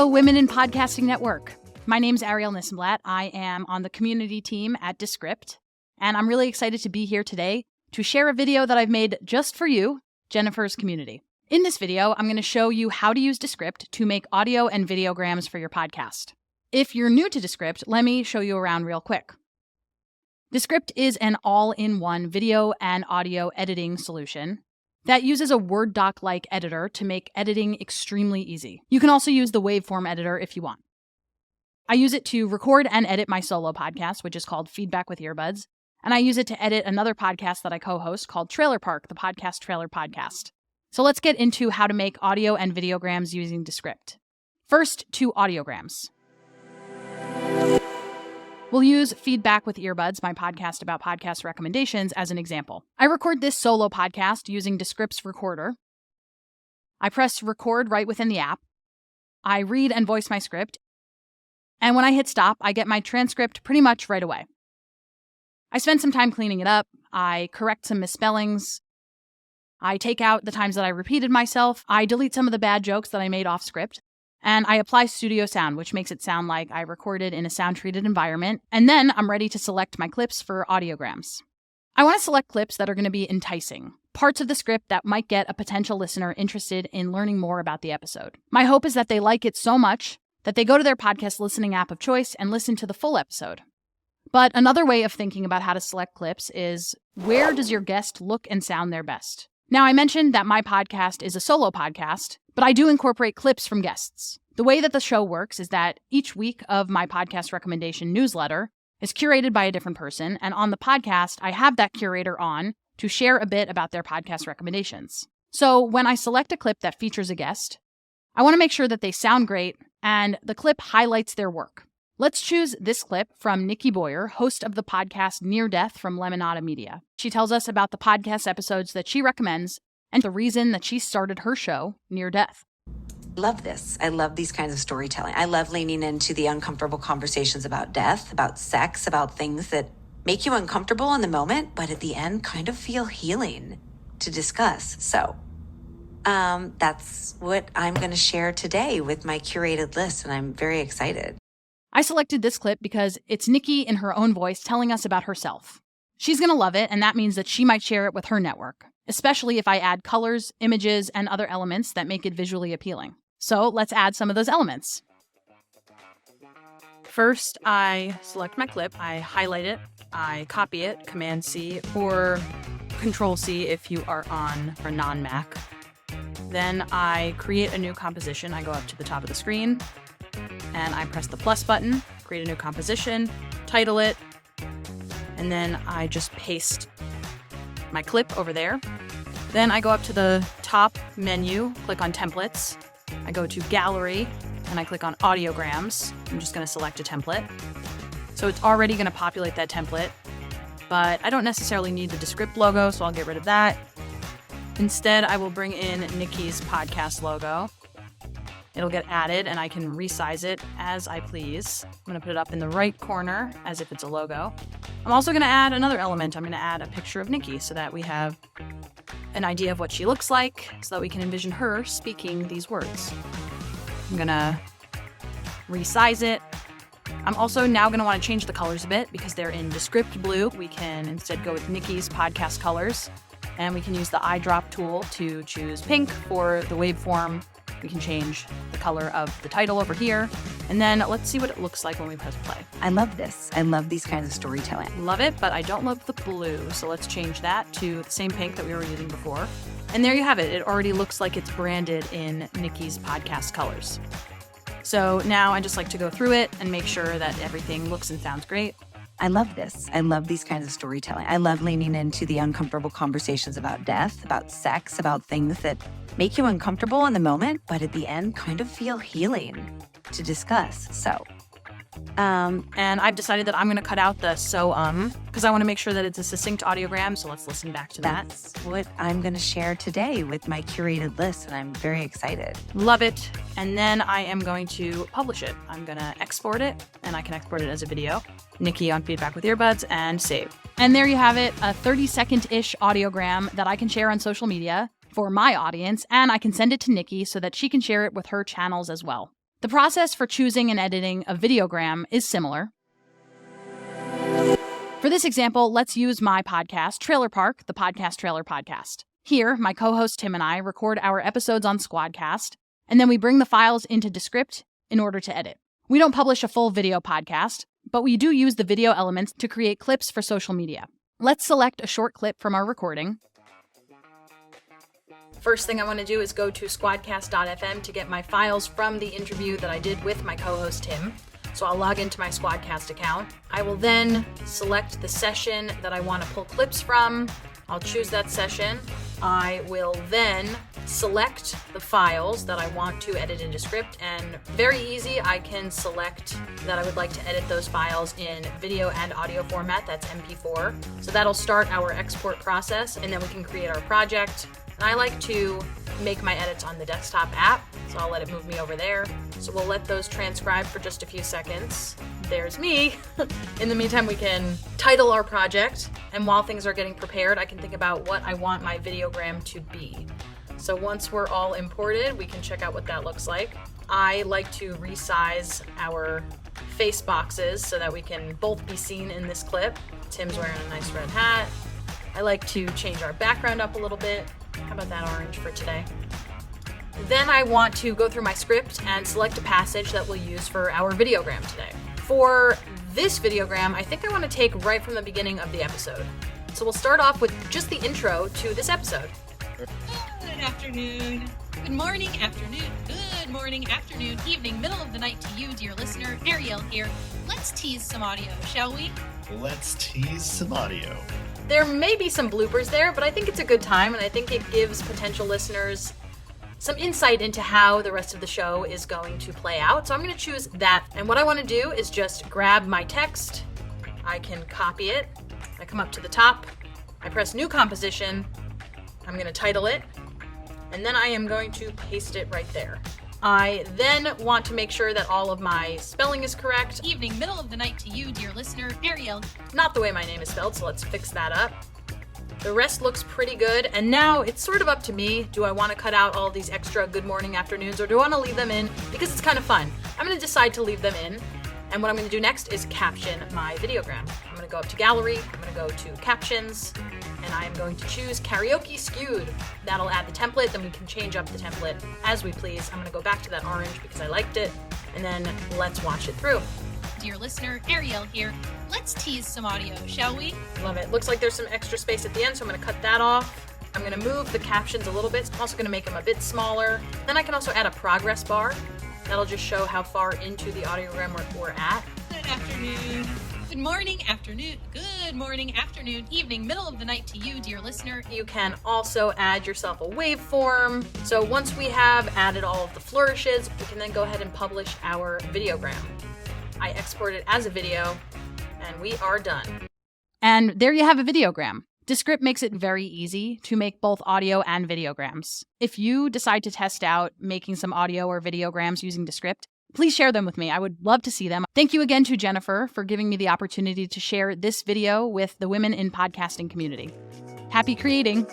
Hello, Women in Podcasting Network. My name's Arielle Nissenblatt. I am on the community team at Descript, and I'm really excited to be here today to share a video that I've made just for you, Jennifer's community. In this video, I'm going to show you how to use Descript to make audio and videograms for your podcast. If you're new to Descript, let me show you around real quick. Descript is an all-in-one video and audio editing solution that uses a Word doc-like editor to make editing extremely easy. You can also use the waveform editor if you want. I use it to record and edit my solo podcast, which is called Feedback with Earbuds, and I use it to edit another podcast that I co-host called Trailer Park, the Podcast Trailer Podcast. So let's get into how to make audio and videograms using Descript. First, to audiograms. We'll use Feedback with Earbuds, my podcast about podcast recommendations, as an example. I record this solo podcast using Descript's recorder. I press record right within the app. I read and voice my script. And when I hit stop, I get my transcript pretty much right away. I spend some time cleaning it up. I correct some misspellings. I take out the times that I repeated myself. I delete some of the bad jokes that I made off script. And I apply studio sound, which makes it sound like I recorded in a sound-treated environment. And then I'm ready to select my clips for audiograms. I want to select clips that are going to be enticing, parts of the script that might get a potential listener interested in learning more about the episode. My hope is that they like it so much that they go to their podcast listening app of choice and listen to the full episode. But another way of thinking about how to select clips is, where does your guest look and sound their best? Now, I mentioned that my podcast is a solo podcast, but I do incorporate clips from guests. The way that the show works is that each week of my podcast recommendation newsletter is curated by a different person, and on the podcast, I have that curator on to share a bit about their podcast recommendations. So when I select a clip that features a guest, I want to make sure that they sound great and the clip highlights their work. Let's choose this clip from Nikki Boyer, host of the podcast Near Death from Lemonada Media. She tells us about the podcast episodes that she recommends and the reason that she started her show, Near Death. Love this. I love these kinds of storytelling. I love leaning into the uncomfortable conversations about death, about sex, about things that make you uncomfortable in the moment, but at the end kind of feel healing to discuss. So that's what I'm going to share today with my curated list, and I'm very excited. I selected this clip because it's Nikki in her own voice telling us about herself. She's going to love it, and that means that she might share it with her network, especially if I add colors, images, and other elements that make it visually appealing. So let's add some of those elements. First, I select my clip, I highlight it, I copy it, Command-C, or Control-C if you are on a non-Mac. Then I create a new composition. I go up to the top of the screen, and I press the plus button, create a new composition, title it, and then I just paste my clip over there. Then I go up to the top menu, click on templates. I go to gallery, and I click on audiograms. I'm just going to select a template. So it's already going to populate that template, but I don't necessarily need the Descript logo, so I'll get rid of that. Instead, I will bring in Nikki's podcast logo. It'll get added, and I can resize it as I please. I'm going to put it up in the right corner as if it's a logo. I'm also going to add another element. I'm going to add a picture of Nikki so that we have an idea of what she looks like, so that we can envision her speaking these words. I'm going to resize it. I'm also now going to want to change the colors a bit because they're in Descript blue. We can instead go with Nikki's podcast colors, and we can use the eyedrop tool to choose pink for the waveform. We can change the color of the title over here. And then let's see what it looks like when we press play. I love this. I love these kinds of storytelling. Love it, but I don't love the blue. So let's change that to the same pink that we were using before. And there you have it. It already looks like it's branded in Nikki's podcast colors. So now I just like to go through it and make sure that everything looks and sounds great. I love this. I love these kinds of storytelling. I love leaning into the uncomfortable conversations about death, about sex, about things that make you uncomfortable in the moment, but at the end kind of feel healing to discuss. So, and I've decided that I'm going to cut out the because I want to make sure that it's a succinct audiogram. So let's listen back to that. That's what I'm going to share today with my curated list, and I'm very excited. Love it. And then I am going to publish it. I'm going to export it, and I can export it as a video. Nikki on Feedback with Earbuds, and save. And there you have it, a 30-second-ish audiogram that I can share on social media for my audience, and I can send it to Nikki so that she can share it with her channels as well. The process for choosing and editing a videogram is similar. For this example, let's use my podcast, Trailer Park, the Podcast Trailer Podcast. Here, my co-host Tim and I record our episodes on Squadcast, and then we bring the files into Descript in order to edit. We don't publish a full video podcast, but we do use the video elements to create clips for social media. Let's select a short clip from our recording. First thing I want to do is go to squadcast.fm to get my files from the interview that I did with my co-host Tim. So I'll log into my Squadcast account. I will then select the session that I want to pull clips from. I'll choose that session. I will then select the files that I want to edit into Descript, and very easy, I can select that I would like to edit those files in video and audio format, that's MP4. So that'll start our export process, and then we can create our project. And I like to make my edits on the desktop app, so I'll let it move me over there. So we'll let those transcribe for just a few seconds. There's me. In the meantime, we can title our project, and while things are getting prepared, I can think about what I want my videogram to be. So once we're all imported, we can check out what that looks like. I like to resize our face boxes so that we can both be seen in this clip. Tim's wearing a nice red hat. I like to change our background up a little bit. How about that orange for today? Then I want to go through my script and select a passage that we'll use for our videogram today. For this videogram, I think I want to take right from the beginning of the episode. So we'll start off with just the intro to this episode. Good afternoon. Good morning, afternoon. Good morning, afternoon, evening, middle of the night to you, dear listener. Arielle here. Let's tease some audio, shall we? Let's tease some audio. There may be some bloopers there, but I think it's a good time, and I think it gives potential listeners some insight into how the rest of the show is going to play out. So I'm going to choose that. And what I want to do is just grab my text. I can copy it. I come up to the top. I press New Composition. I'm going to title it. And then I am going to paste it right there. I then want to make sure that all of my spelling is correct. Evening, middle of the night to you, dear listener. Arielle. Not the way my name is spelled, so let's fix that up. The rest looks pretty good, and now it's sort of up to me. Do I want to cut out all these extra good morning afternoons, or do I want to leave them in because it's kind of fun? I'm going to decide to leave them in, and what I'm going to do next is caption my videogram. I'm going to go up to Gallery, I'm going to go to Captions, and I am going to choose Karaoke Skewed. That'll add the template, then we can change up the template as we please. I'm going to go back to that orange because I liked it, and then let's watch it through. Dear listener, Arielle here. Let's tease some audio, shall we? Love it. Looks like there's some extra space at the end, so I'm going to cut that off. I'm going to move the captions a little bit. I'm also going to make them a bit smaller. Then I can also add a progress bar. That'll just show how far into the audiogram we're at. Good afternoon. Good morning, afternoon. Good morning, afternoon, evening, middle of the night to you, dear listener. You can also add yourself a waveform. So once we have added all of the flourishes, we can then go ahead and publish our videogram. I export it as a video, and we are done. And there you have a videogram. Descript makes it very easy to make both audio and videograms. If you decide to test out making some audio or videograms using Descript, please share them with me. I would love to see them. Thank you again to Jennifer for giving me the opportunity to share this video with the women in podcasting community. Happy creating!